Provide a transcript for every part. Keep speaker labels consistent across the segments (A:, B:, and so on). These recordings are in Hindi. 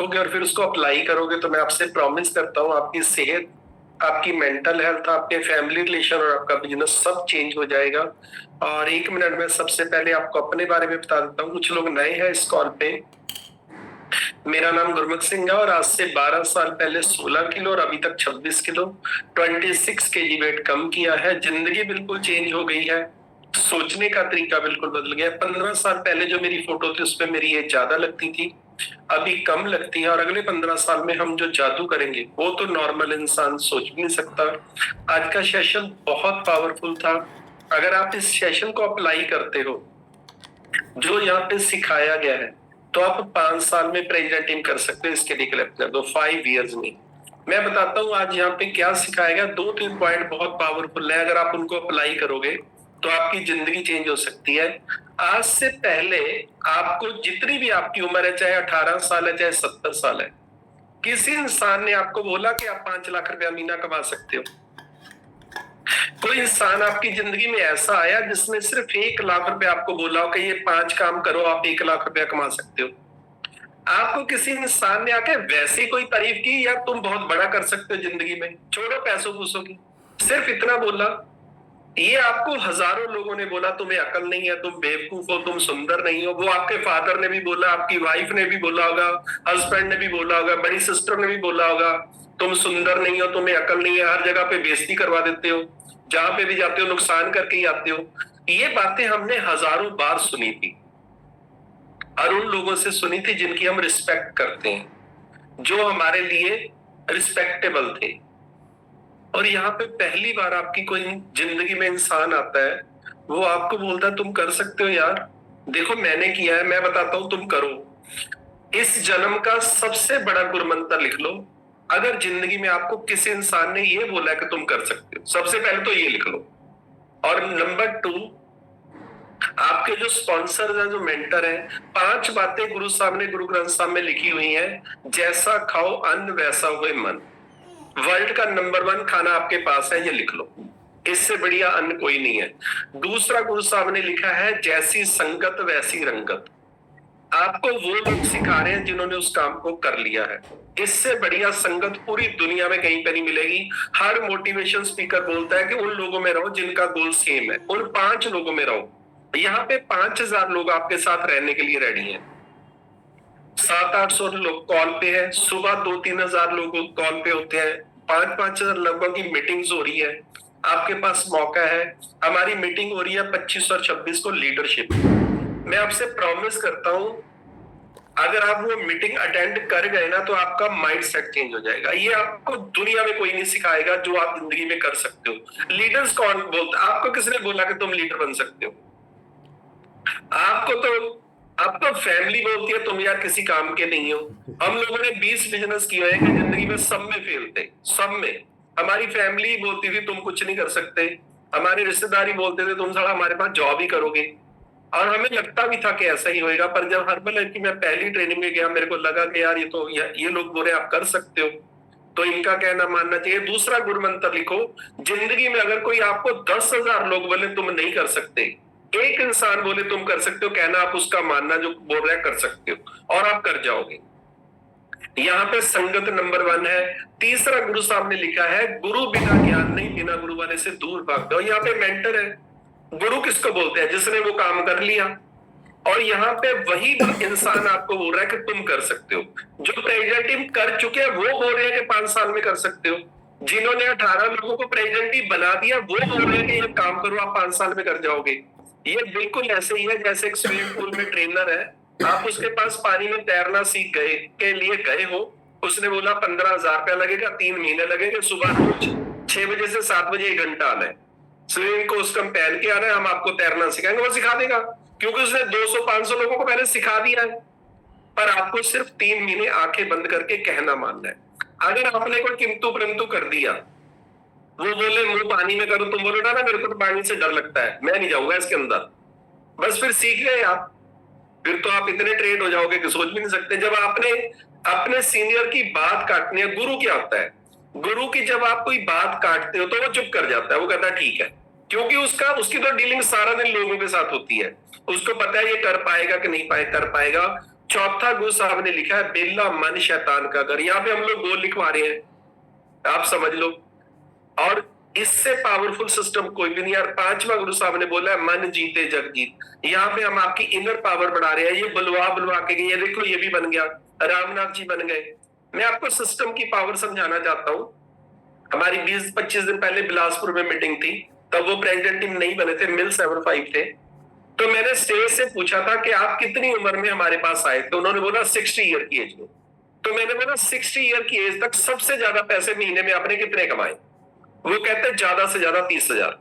A: लिखोगे और फिर उसको अप्लाई करोगे तो मैं आपसे प्रॉमिस करता हूँ आपकी सेहत, आपकी मेंटल हेल्थ, आपके फैमिली रिलेशन और आपका बिजनेस सब चेंज हो जाएगा। और 1 मिनट में सबसे पहले आपको अपने बारे में बता देता हूँ, कुछ लोग नए हैं इस कॉल पे। मेरा नाम गुरमुख सिंह है और आज से 12 साल पहले 16 किलो और अभी तक 26 किलो 26 केजी वेट कम किया है। जिंदगी बिल्कुल चेंज हो गई है, सोचने का तरीका बिल्कुल बदल गया। 15 साल पहले जो मेरी फोटो थी उस पर मेरी एज ज्यादा लगती थी, अभी कम लगती है। और अगले 15 साल में हम जो जादू करेंगे वो तो नॉर्मल इंसान सोच भी नहीं सकता। आज का सेशन बहुत पावरफुल था। अगर आप इस सेशन को अप्लाई करते हो जो यहाँ पे सिखाया गया है तो आप 5 साल में प्रेसिडेंट टीम कर सकते हो। इसके लिए क्लिक कर दो 5 इयर्स में। मैं बताता हूँ आज यहाँ पे क्या सिखाया गया। 2-3 पॉइंट बहुत पावरफुल है, अगर आप उनको अप्लाई करोगे तो आपकी जिंदगी चेंज हो सकती है। आज से पहले आपको जितनी भी आपकी उम्र है, चाहे 18 साल है चाहे 70 साल है, किसी इंसान ने आपको बोला कि आप 5 लाख रुपया महीना कमा सकते हो? कोई इंसान आपकी जिंदगी में ऐसा आया जिसने सिर्फ 1 लाख रुपए आपको बोला हो कि ये 5 काम करो आप 1 लाख रुपया कमा सकते हो? आपको किसी इंसान ने आके वैसी कोई तारीफ की या तुम बहुत बड़ा कर सकते हो जिंदगी में, छोड़ो पैसों पूसों की, सिर्फ इतना बोला? ये आपको हजारों लोगों ने बोला तुम्हें अकल नहीं है, तुम बेवकूफ हो, तुम सुंदर नहीं हो। वो आपके फादर ने भी बोला, आपकी वाइफ ने भी बोला होगा, हस्बैंड ने भी बोला होगा, बड़ी सिस्टर ने भी बोला होगा तुम सुंदर नहीं हो, तुम्हें अकल नहीं है, हर जगह पे बेइज्जती करवा देते हो, जहां पे भी जाते हो नुकसान करके ही आते हो। ये बातें हमने हजारों बार सुनी थी और उन लोगों से सुनी थी जिनकी हम रिस्पेक्ट करते हैं, जो हमारे लिए रिस्पेक्टेबल थे। और यहाँ पे पहली बार आपकी कोई जिंदगी में इंसान आता है, वो आपको बोलता है तुम कर सकते हो यार, देखो मैंने किया है, मैं बताता हूं तुम करो। इस जन्म का सबसे बड़ा गुरमंत्र लिख लो। अगर जिंदगी में आपको किसी इंसान ने ये बोला कि तुम कर सकते हो, सबसे पहले तो ये लिख लो। और नंबर 2, आपके जो स्पॉन्सर हैं, जो मेंटर हैं, 5 बातें गुरु साहब ने गुरु ग्रंथ साहब में लिखी हुई हैं। जैसा खाओ अन्न वैसा हुए मन। वर्ल्ड का नंबर 1 खाना आपके पास है, ये लिख लो, इससे बढ़िया अन्न कोई नहीं है। दूसरा गुरु साहब ने लिखा है जैसी संगत वैसी रंगत। आपको वो लोग सिखा रहे हैं जिन्होंने उस काम को कर लिया है। इससे बढ़िया संगत पूरी दुनिया में कहीं पे नहीं मिलेगी। हर मोटिवेशन स्पीकर बोलता है कि उन लोगों में रहो जिनका गोल सेम है, उन 5 लोगों में रहो। यहाँ पे 5000 लोग आपके साथ रहने के लिए रेडी हैं। 700-800 लोग कॉल पे है, सुबह 2-3 हजार लोग कॉल पे होते हैं, 5-5 हजार लोगों की मीटिंग्स हो रही है। आपके पास मौका है। हमारी मीटिंग हो रही है 25 और 26 को लीडरशिप। मैं आपसे प्रॉमिस करता हूं अगर आप वो मीटिंग अटेंड कर गए ना तो आपका माइंड सेट चेंज हो जाएगा। ये आपको दुनिया में कोई नहीं सिखाएगा जो आप जिंदगी में कर सकते हो। लीडर्स कौन बोलता, आपको किसने बोला कि तुम लीडर बन सकते हो? आपको फैमिली बोलती है तुम यार किसी काम के नहीं हो। हम लोगों ने 20 बिजनेस किए हैं कि जिंदगी में सब में फेल थे, सब में। हमारी फैमिली बोलती थी तुम कुछ नहीं कर सकते, हमारे रिश्तेदारी बोलते थे तुम साला हमारे पास जॉब ही करोगे। और हमें लगता भी था कि ऐसा ही होएगा, पर जब हर्बल की मैं पहली ट्रेनिंग में गया मेरे को लगा कि यार ये लोग बोले आप कर सकते हो, तो इनका कहना मानना चाहिए। दूसरा गुरु मंत्र लिखो, जिंदगी में अगर कोई आपको 10,000 लोग बोले तुम नहीं कर सकते, एक इंसान बोले तुम कर सकते हो, कहना आप उसका मानना जो बोल रहा है कर सकते हो और आप कर जाओगे। यहाँ पे संगत नंबर 1 है। तीसरा गुरु साहब ने लिखा है गुरु बिना ज्ञान नहीं, बिना गुरु वाले से दूर भाग जाओ। यहाँ पे मेंटर है। गुरु किसको बोलते हैं? जिसने वो काम कर लिया। और यहाँ पे वही इंसान आपको बोल रहा है कि तुम कर सकते हो। जो प्रेसिडेंट टीम कर चुके हैं वो बोल रहे हैं कि 5 साल में कर सकते हो। जिन्होंने 18 लोगों को प्रेसिडेंट टीम बना दिया वो बोल रहे हैं कि ये काम करो आप 5 साल में कर जाओगे। ये बिल्कुल ऐसे ही है जैसे एक स्विमिंग पूल में ट्रेनर है, आप उसके पास पानी में तैरना सीख गए के लिए गए हो, उसने बोला 15,000 रुपया लगेगा, 3 महीने लगेंगे, सुबह रोज 6 बजे से 7 बजे 1 घंटा आना है, स्विमिंग कोस्ट्यूम पहन के आना है, हम आपको तैरना सिखाएंगे। वो सिखा देगा क्योंकि उसने 200-500 लोगों को पहले सिखा दिया है। पर आपको सिर्फ 3 महीने आंखें बंद करके कहना मानना है। अगर आपने कोई किंतु परंतु कर दिया, वो बोले मुंह पानी में करो, तुम बोलो ना मेरे को तो पानी से डर लगता है, मैं नहीं जाऊंगा इसके अंदर, बस फिर सीख गए आप। फिर तो आप इतने ट्रेन हो जाओगे कि सोच भी नहीं सकते। जब आपने अपने सीनियर की बात काटनी है, गुरु क्या होता है? गुरु की जब आप कोई बात काटते हो तो वो चुप कर जाता है, वो कहता है ठीक है, क्योंकि उसकी तो डीलिंग सारा दिन लोगों के साथ होती है। उसको पता है ये कर पाएगा कि नहीं कर पाएगा। चौथा गुरु साहब ने लिखा है बेला मन शैतान का घर। यहाँ पे हम लोग गोल लिखवा रहे हैं, आप समझ लो। और इससे पावरफुल सिस्टम कोई भी नहीं यार। पांचवा गुरु साहब ने बोला है मन जीते जग जीत। यहाँ पे हम आपकी इनर पावर बढ़ा रहे हैं। ये बुलवा बुलवा के ये देखो ये भी बन गया, रामनाथ जी बन गए। मैं आपको सिस्टम की पावर समझाना चाहता हूँ। हमारी 20-25 दिन पहले बिलासपुर में मीटिंग थी, तब वो प्रेसिडेंट टीम नहीं बने थे, मिल 75 थे। तो मैंने स्टेज से पूछा था कि आप कितनी उम्र में हमारे पास आए, तो उन्होंने बोला 60 ईयर की एज में। तो मैंने बोला 60 ईयर की एज तक सबसे ज्यादा पैसे महीने में आपने कितने कमाए? वो कहते ज्यादा से ज्यादा 30,000।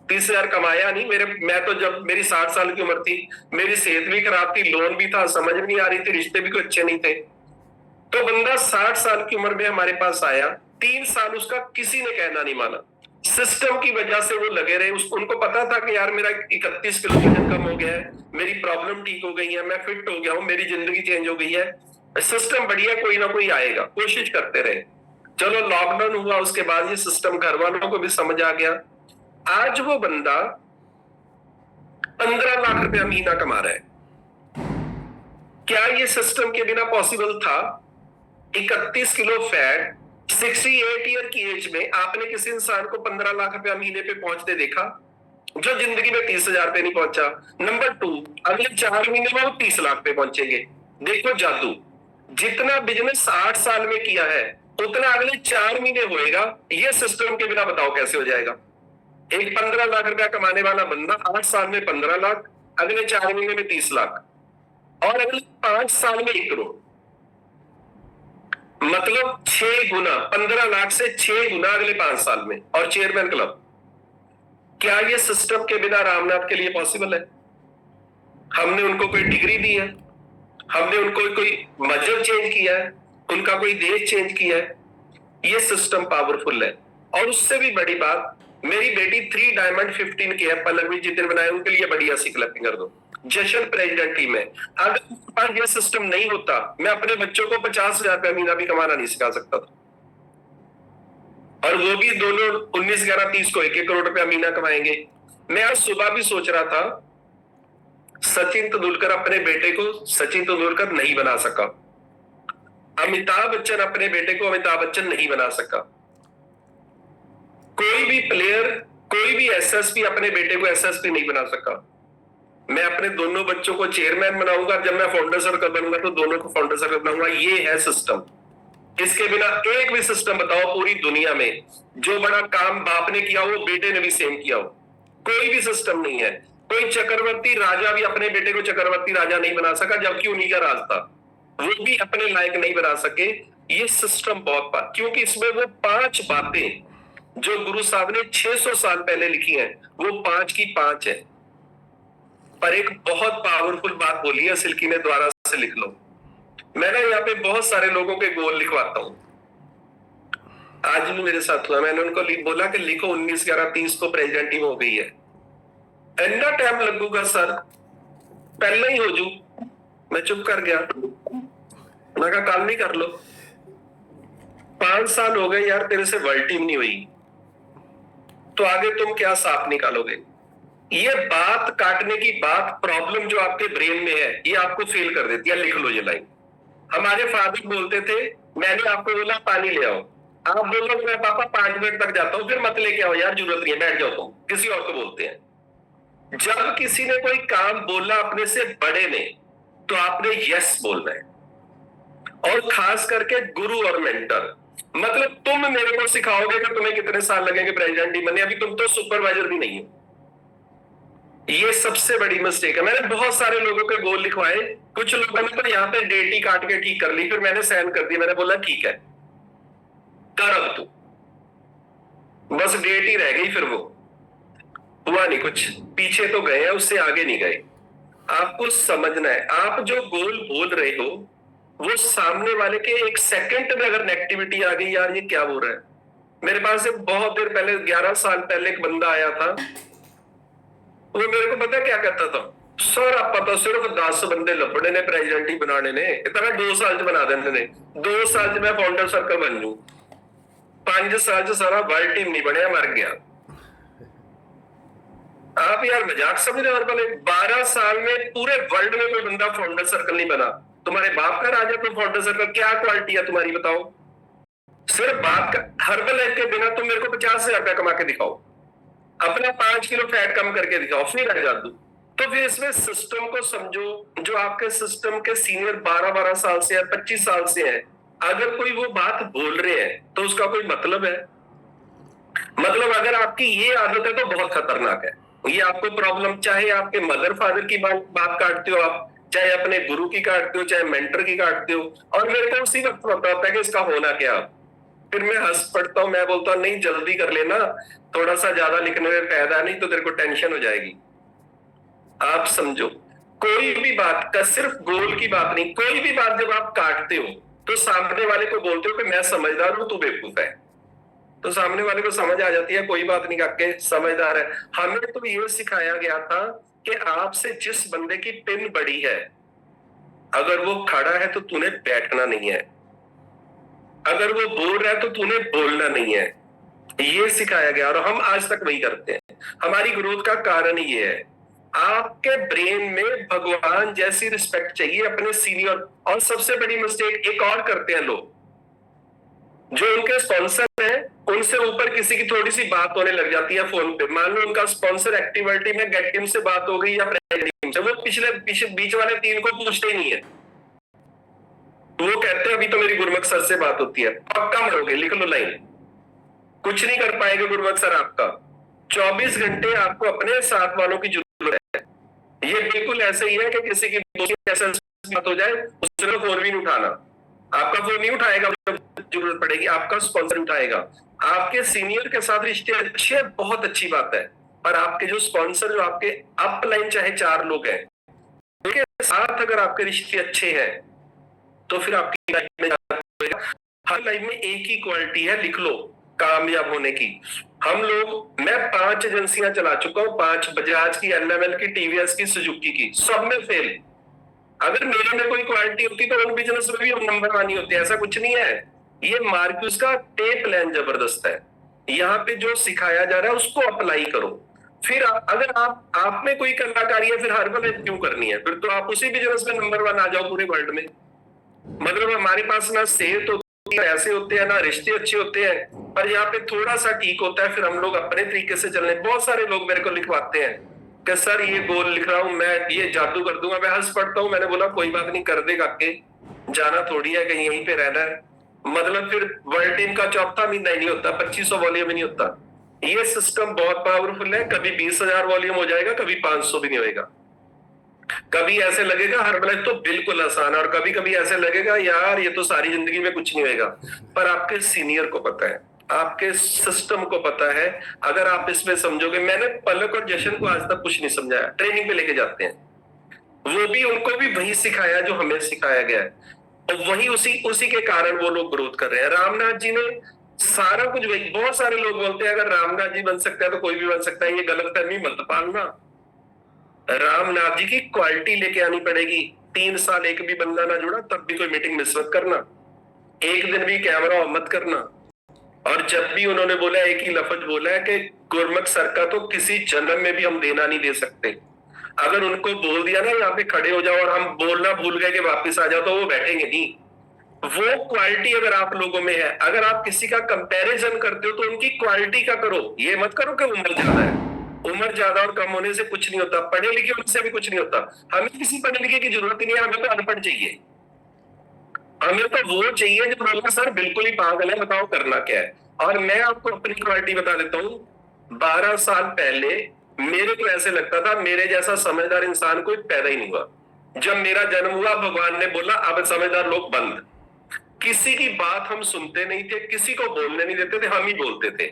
A: 30,000 कमाया नहीं मेरे। मैं तो जब मेरी 60 साल की उम्र थी, मेरी सेहत भी खराब थी, लोन भी था, समझ नहीं आ रही थी, रिश्ते भी कोई अच्छे नहीं थे। तो बंदा 60 साल की उम्र में हमारे पास आया, 3 साल उसका किसी ने कहना नहीं माना। सिस्टम की वजह से वो लगे रहे। उनको पता था कि यार मेरा 31 किलो वजन कम हो गया है, मेरी प्रॉब्लम ठीक हो गई है, मैं फिट हो गया हूं, मेरी जिंदगी चेंज हो गई है, सिस्टम बढ़िया, कोई ना कोई आएगा। कोशिश करते रहे। चलो लॉकडाउन हुआ, उसके बाद ये सिस्टम घर वालों को भी समझ आ गया। आज वो बंदा 15 लाख रुपया महीना कमा रहा है। क्या ये सिस्टम के बिना पॉसिबल था? 31 किलो फैट, 68 ईयर की एज में आपने किसी इंसान को 15 लाख रुपया महीने पे पहुंचते देखा? जो जिंदगी में 30,000 पे नहीं पहुंचा। नंबर 2, अगले 4 महीने में वो 30 लाख पे पहुंचेंगे। देखो जादू। जितना बिजनेस 8 साल में किया है उतना अगले 4 महीने होएगा। ये सिस्टम के बिना बताओ कैसे हो जाएगा? एक 15 लाख रुपया कमाने वाला बंदा 8 साल में 15 लाख, अगले 4 महीने में 30 लाख, और अगले 5 साल में 1 करोड़। मतलब 6 गुना, 15 लाख से 6 गुना अगले 5 साल में। और चेयरमैन क्लब। क्या ये सिस्टम के बिना रामनाथ के लिए पॉसिबल है? हमने उनको कोई डिग्री दी है? हमने उनको कोई मजहब चेंज किया है? उनका कोई देश चेंज किया है? ये सिस्टम पावरफुल है। और उससे भी बड़ी बात, मेरी बेटी 3 डायमंड 15 की है, पलक भी जितने बनाए उनके लिए बढ़िया सी क्लैपिंग कर दो। जशन प्रेसिडेंट टीम है। अगर ये सिस्टम नहीं होता, मैं अपने बच्चों को 50,000 रुपया महीना भी कमाना नहीं सिखा सकता था। और वो भी दोनों 19, 11, 30 को 1-1 करोड़ रुपया महीना कमाएंगे। मैं आज सुबह भी सोच रहा था, सचिन तेंदुलकर अपने बेटे को सचिन तेंदुलकर नहीं बना सका, अमिताभ बच्चन अपने बेटे को अमिताभ बच्चन नहीं बना सका, कोई भी प्लेयर, कोई भी एसएसपी अपने बेटे को एसएसपी नहीं बना सका। मैं अपने दोनों बच्चों को चेयरमैन बनाऊंगा। जब मैं फाउंडर सर्कल बनूंगा तो दोनों को फाउंडर सर्कल बनाऊंगा। ये है सिस्टम। इसके बिना एक भी सिस्टम बताओ पूरी दुनिया में, जो बड़ा काम बाप ने किया हो बेटे ने भी सेम किया हो, कोई भी सिस्टम नहीं है। कोई चक्रवर्ती राजा भी अपने बेटे को चक्रवर्ती राजा नहीं बना सका, जबकि उन्हीं का राज था। वो भी अपने लायक नहीं बना सके। ये सिस्टम बहुत बात, क्योंकि इसमें वो 5 बातें जो गुरु साहब ने 600 साल पहले लिखी हैं, वो 5 की 5 है। पर एक बहुत पावरफुल बात बोली है सिल्की ने, द्वारा से लिख लो। मैंने यहाँ पे बहुत सारे लोगों के गोल लिखवाता हूं। आज भी मेरे साथ हुआ, मैंने उनको बोला कि लिखो 19, 11, 30 को प्रेसिडेंट टीम हो गई है। इतना टाइम लगूगा सर, पहले ही हो जू। मैं चुप कर गया। मैं कहा कल नहीं कर लो। 5 साल हो गए यार, तेरे से वर्ल्ड टीम नहीं हुई, तो आगे तुम क्या साफ निकालोगे? ये बात काटने की बात, प्रॉब्लम जो आपके ब्रेन में है, ये आपको फेल कर देती है। लिख लो ये लाइन। हमारे फादर बोलते थे, मैंने आपको बोला पानी ले आओ, आप बोलो मैं पापा 5 मिनट तक जाता हूं, फिर मत लेके आओ यार, जरूरत नहीं है, बैठ जाओ तुम। किसी और को बोलते हैं। जब किसी ने कोई काम बोला अपने से बड़े ने, तो आपने यस बोलना है। और खास करके गुरु और मेंटर, मतलब तुम मेरे को सिखाओगे कि तुम्हें कितने साल लगेंगे प्रेसिडेंट टीम बनने, अभी तुम तो सुपरवाइजर भी नहीं हो। ये सबसे बड़ी मिस्टेक है। मैंने बहुत सारे लोगों के गोल लिखवाए, कुछ लोगों ने तो यहाँ पे डेट ही काट के ठीक कर ली, फिर मैंने साइन कर दी। मैंने बोला ठीक है कर, अब तू बस डेट ही रह गई, फिर वो हुआ नहीं कुछ। पीछे तो गए हैं, उससे आगे नहीं गए। आपको समझना है, आप जो गोल बोल रहे हो वो सामने वाले के 1 सेकंड में अगर नेगेटिविटी आ गई, यार ये क्या हो रहा है। मेरे पास एक बहुत देर पहले, 11 साल पहले एक बंदा आया था। वो मेरे को पता क्या कहता था, सर आप पता सिर्फ 10 बंदे लपड़े ने प्रेसिडेंट ही बनाने ने, इतना 2 साल च बना देने ने। 2 साल च मैं फाउंडर सर्कल बन जू, 5 साल च सारा वर्ल्ड टीम नहीं बनया, मर गया। आप यार मजाक समझ रहे हो? 12 साल में पूरे वर्ल्ड में कोई बंदा फाउंडर सर्कल नहीं बना। तुम्हारे बाप का राजा तुम फाउंडर सर्कल, क्या क्वालिटी है तुम्हारी बताओ? सिर्फ बात का, हर्बल लाइफ के बिना तुम मेरे को 50,000 रुपया कमा के दिखाओ, अपना 5 किलो फैट कम करके दिखाओ, फिर आ जादू। तो फिर इसमें सिस्टम को समझो, जो आपके सिस्टम के सीनियर 12-12 साल से है, 25 साल से है, अगर कोई वो बात बोल रहे हैं तो उसका कोई मतलब है? मतलब अगर आपकी ये आदत है तो बहुत खतरनाक है। ये आपको प्रॉब्लम, चाहे आपके मदर फादर की बात काटते हो आप, चाहे अपने गुरु की काटते हो, चाहे मेंटर की काटते हो, और मेरे को उसी वक्त पता होता है कि इसका होना क्या। फिर मैं हंस पड़ता हूँ, मैं बोलता हूँ नहीं जल्दी कर लेना, थोड़ा सा ज्यादा लिखने में फायदा नहीं तो तेरे को टेंशन हो जाएगी। आप समझो, कोई भी बात का, सिर्फ गोल की बात नहीं, कोई भी बात जब आप काटते हो तो सामने वाले को बोलते हो कि मैं समझदार हूं, तू बेवकूफ है, तो सामने वाले को समझ आ जाती है कोई बात नहीं काके समझदार है। हमें तो ये सिखाया गया था कि आपसे जिस बंदे की पिन बड़ी है, अगर वो खड़ा है तो तूने बैठना नहीं है, अगर वो बोल रहा है तो तूने बोलना नहीं है। ये सिखाया गया और हम आज तक वही करते हैं। हमारी ग्रोथ का कारण ही ये है। आपके ब्रेन में भगवान जैसी रिस्पेक्ट चाहिए अपने सीनियर। और सबसे बड़ी मिस्टेक एक और करते हैं लोग, जो उनके स्पॉन्सर हैं उनसे ऊपर किसी की थोड़ी सी बात होने लग जाती है फोन पे। मान लो उनका स्पॉन्सर एक्टिविटी में गेट टीम से बात हो गई या टीम से, वो पिछले बीच वाले 3 को पूछते ही नहीं है। वो कहते हैं अभी तो मेरी गुरमुख सर से बात होती है। पक्का मरोगे, लिख लो लाइन, कुछ नहीं कर पाएंगे गुरमुख सर आपका। 24 घंटे आपको अपने साथ वालों की जरूरत है। ये बिल्कुल ऐसे ही है कि किसी की बात हो जाए, उसने फोन भी नहीं उठाना, आपका फोन नहीं उठाएगा, जरूरत पड़ेगी आपका स्पॉन्सर उठाएगा। आपके सीनियर के साथ रिश्ते अच्छे, बहुत अच्छी बात है, पर आपके जो स्पॉन्सर, जो आपके अपलाइन चाहे 4 लोग हैं, उनके साथ अगर आपके रिश्ते अच्छे हैं तो फिर आपकी लाइफ में, हर लाइफ में एक ही क्वालिटी है, लिख लो, कामयाब होने की। हम लोग, मैं 5 एजेंसियां चला चुका हूं, 5, बजाज की, एनएमएल की, टीवीएस की, सुजुकी की, सब में फेल। अगर मेरे में कोई क्वालिटी होती तो उन बिजनेस में भी हम नंबर 1 ही होते, ऐसा कुछ नहीं है। ये मार्क्यूस का पे प्लान जबरदस्त है। यहाँ पे जो सिखाया जा रहा है उसको अप्लाई करो। फिर अगर आप में कोई कलाकारी है, फिर हर्बल क्यों करनी है? फिर तो आप उसी बिजनेस में नंबर 1 आ जाओ पूरे वर्ल्ड में। मतलब हमारे पास ना सेहत होती है, ऐसे होते हैं, ना रिश्ते अच्छे होते हैं, पर यहाँ पे थोड़ा सा ठीक होता है, फिर हम लोग अपने तरीके से चलने। बहुत सारे लोग मेरे को लिखवाते हैं कि सर ये गोल लिख रहा हूं मैं, ये जादू कर दूंगा। मैं हंस पड़ता हूँ, मैंने बोला कोई बात नहीं, कर देगा के, जाना थोड़ी है कहीं, यहीं पे रहना है। मतलब फिर वर्ल्ड टीम का 4था महीना ही नहीं होता, 2500 वॉल्यूम ही नहीं होता। ये सिस्टम बहुत पावरफुल है, कभी 20,000 वॉल्यूम हो जाएगा, कभी 500 भी नहीं होगा। कभी ऐसे लगेगा हर्बलाइफ तो बिल्कुल आसान है, और कभी कभी ऐसे लगेगा यार ये तो सारी जिंदगी में कुछ नहीं होगा। पर आपके सीनियर को पता है, आपके सिस्टम को पता है। अगर आप इसमें समझोगे, मैंने पलक और जशन को आज तक कुछ नहीं समझाया, ट्रेनिंग पे लेके जाते हैं, वो भी, उनको भी वही सिखाया जो हमें सिखाया गया है, और वही उसी के कारण वो लोग ग्रोथ कर रहे हैं। रामनाथ जी ने सारा कुछ वही। बहुत सारे लोग बोलते हैं अगर रामनाथ जी बन सकता है तो कोई भी बन सकता है, ये गलतफहमी मत पालना। रामनाथ जी की क्वालिटी लेके आनी पड़ेगी। 3 साल एक भी बंदा ना जुड़ा तब भी कोई मीटिंग मिस मत करना, एक दिन भी कैमरा ऑन मत करना। और जब भी उन्होंने बोला, एक ही लफ्ज बोला है कि गुरमुख सर का तो किसी जन्म में भी हम देना नहीं दे सकते। अगर उनको बोल दिया ना यहाँ पे खड़े हो जाओ, और हम बोलना भूल गए कि वापस आ जाओ, तो वो बैठेंगे नहीं। वो क्वालिटी अगर आप लोगों में है, अगर आप किसी का कंपैरिजन करते हो तो उनकी क्वालिटी का करो, ये मत करो कि उम्र ज्यादा है। उम्र ज्यादा और कम होने से कुछ नहीं होता, पढ़े लिखे उनसे भी कुछ नहीं होता। हमें किसी पढ़े लिखे की जरूरत ही नहीं है, हमें तो अनपढ़ चाहिए। हमें तो वो चाहिए जो बोला सर बिल्कुल ही पागल है, बताओ करना क्या है। और मैं आपको अपनी क्वालिटी बता देता हूँ, 12 साल पहले मेरे को ऐसे लगता था मेरे जैसा समझदार इंसान कोई पैदा ही नहीं हुआ। जब मेरा जन्म हुआ, भगवान ने बोला अब समझदार लोग बंद। किसी की बात हम सुनते नहीं थे, किसी को बोलने नहीं देते थे, हम ही बोलते थे।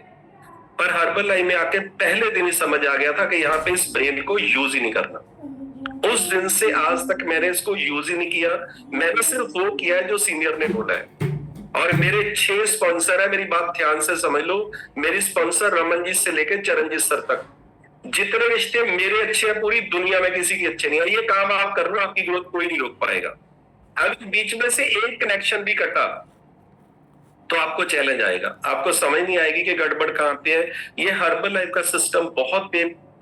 A: पर हर्बल लाइन में आके पहले दिन ही समझ आ गया था कि यहाँ पे इस ब्रेन को यूज ही नहीं करना। उस दिन से आज तक मैंने इसको यूज ही नहीं किया। मैंने सिर्फ वो किया है जो सीनियर ने बोला है। और मेरे 6 स्पॉन्सर है, मेरी बात ध्यान से समझ लो। मेरी स्पॉन्सर रमन जी से लेकर चरणजीत सर तक, जितने रिश्ते मेरे अच्छे हैं पूरी दुनिया में किसी की अच्छे नहीं है। ये काम आप कर लो, आपकी ग्रोथ कोई नहीं रोक पाएगा। अगर बीच में से एक कनेक्शन भी कटा तो आपको चैलेंज आएगा, आपको समझ नहीं आएगी कि गड़बड़ कहां पे है। ये हर्बल लाइफ का सिस्टम बहुत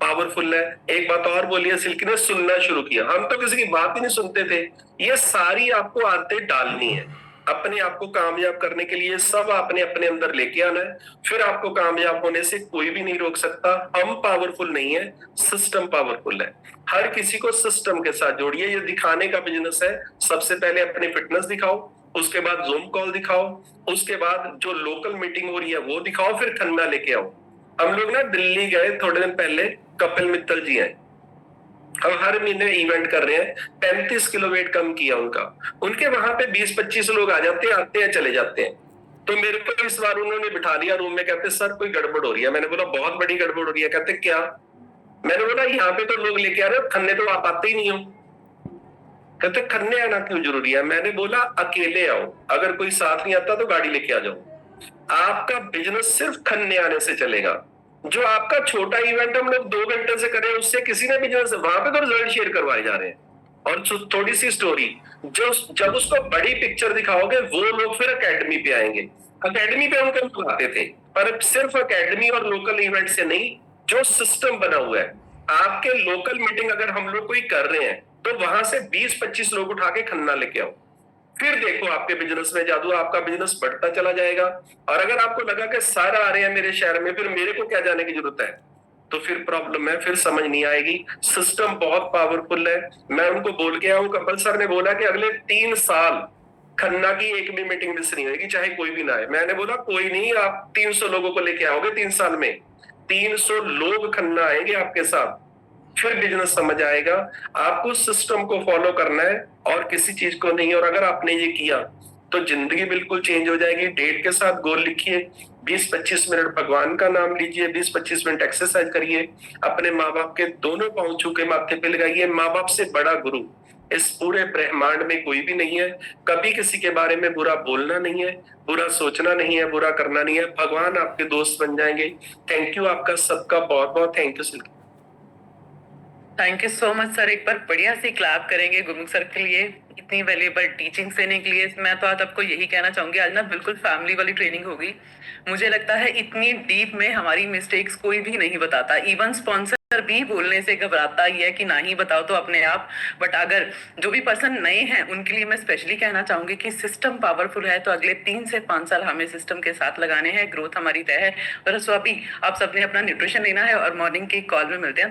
A: पावरफुल है। एक बात और बोली है सिल्की ने, सुनना शुरू किया। हम तो किसी की बात ही नहीं सुनते थे। ये सारी आपको आदतें डालनी है अपने आप को कामयाब करने के लिए। सब आपने अपने अंदर लेके आना है, फिर आपको कामयाब होने से कोई भी नहीं रोक सकता। हम पावरफुल नहीं है, सिस्टम पावरफुल है। हर किसी को सिस्टम के साथ जोड़िए। ये दिखाने का बिजनेस है। सबसे पहले अपनी फिटनेस दिखाओ, उसके बाद जूम कॉल दिखाओ, उसके बाद जो लोकल मीटिंग हो रही है वो दिखाओ, फिर खन्ना लेके आओ। हम लोग ना दिल्ली गए थोड़े दिन पहले, कपिल मित्तल जी हैं, हम हर महीने इवेंट कर रहे हैं। 35 किलो वेट कम किया उनका। उनके वहां पे 20-25 लोग आ जाते हैं, आते हैं चले जाते हैं। तो मेरे को इस बार उन्होंने बिठा लिया रूम में, कहते सर कोई गड़बड़ हो रही है। मैंने बोला बहुत बड़ी गड़बड़ हो रही है। कहते क्या? मैंने बोला यहाँ पे तो लोग लेके आ रहे हो, खन्ने तो आप आते ही नहीं हो। कहते खन्ने आना क्यों जरूरी है? मैंने बोला अकेले आओ, अगर कोई साथ नहीं आता तो गाड़ी लेके आ जाओ। आपका बिजनेस सिर्फ खन्ने आने से चलेगा। जो आपका छोटा इवेंट हम लोग 2 घंटे से करें, उससे किसी ने बिजनेस, वहां पे तो रिजल्ट शेयर करवाए जा रहे हैं। और थोड़ी सी स्टोरी, जो जब उसको बड़ी पिक्चर दिखाओगे वो लोग फिर एकेडमी पे आएंगे। एकेडमी पे उनको बुलाते थे, पर सिर्फ एकेडमी और लोकल इवेंट से नहीं, जो सिस्टम बना हुआ है। आपके लोकल मीटिंग अगर हम लोग कोई कर रहे हैं तो वहां से 20-25 लोग उठा के खन्ना लेके आओ, फिर देखो आपके बिजनेस में जादू, आपका बिजनेस बढ़ता चला जाएगा। और अगर आपको लगा कि सारा आ रहे हैं मेरे शहर में, फिर मेरे को क्या जाने की जरूरत है, तो फिर प्रॉब्लम है, फिर समझ नहीं आएगी। सिस्टम बहुत पावरफुल है। मैं उनको बोल के आया हूं, कपिल सर ने बोला कि अगले 3 साल खन्ना की एक भी मीटिंग मिस नहीं होगी, चाहे कोई भी ना आए। मैंने बोला कोई नहीं, आप 300 लोगों को लेके आओगे 3 साल में, 300 लोग खन्ना आएंगे आपके साथ, फिर बिजनेस समझ आएगा। आपको सिस्टम को फॉलो करना है और किसी चीज को नहीं। और अगर आपने ये किया तो जिंदगी बिल्कुल चेंज हो जाएगी। डेट के साथ गोल लिखिए, 20-25 मिनट भगवान का नाम लीजिए, 20-25 मिनट एक्सरसाइज करिए, अपने माँ बाप के दोनों पांव छू के माथे पे लगाइए। माँ बाप से बड़ा गुरु इस पूरे ब्रह्मांड में कोई भी नहीं है। कभी किसी के बारे में बुरा बोलना नहीं है, बुरा सोचना नहीं है, बुरा करना नहीं है। भगवान आपके दोस्त बन जाएंगे। थैंक यू, आपका सबका बहुत बहुत thank you Silky.
B: Thank you so much sir. एक बार बढ़िया सी क्लैप करेंगे गुरमुख सर के लिए, इतनी वैल्यूएबल टीचिंग देने के लिए। मैं तो आज आपको यही कहना चाहूंगी, आज ना बिल्कुल फैमिली वाली ट्रेनिंग होगी। मुझे लगता है इतनी डीप में हमारी मिस्टेक्स कोई भी नहीं बताता, इवन स्पॉन्सर भी बोलने से घबराता ही है कि ना ही बताओ तो अपने आप। बट अगर जो भी पर्सन नए हैं उनके लिए मैं स्पेशली कहना चाहूंगी कि सिस्टम पावरफुल है, तो अगले 3 से 5 साल हमें सिस्टम के साथ लगाने हैं। ग्रोथ हमारी तय है। पर अभी आप सबने अपना न्यूट्रिशन लेना है और मॉर्निंग की कॉल में मिलते हैं।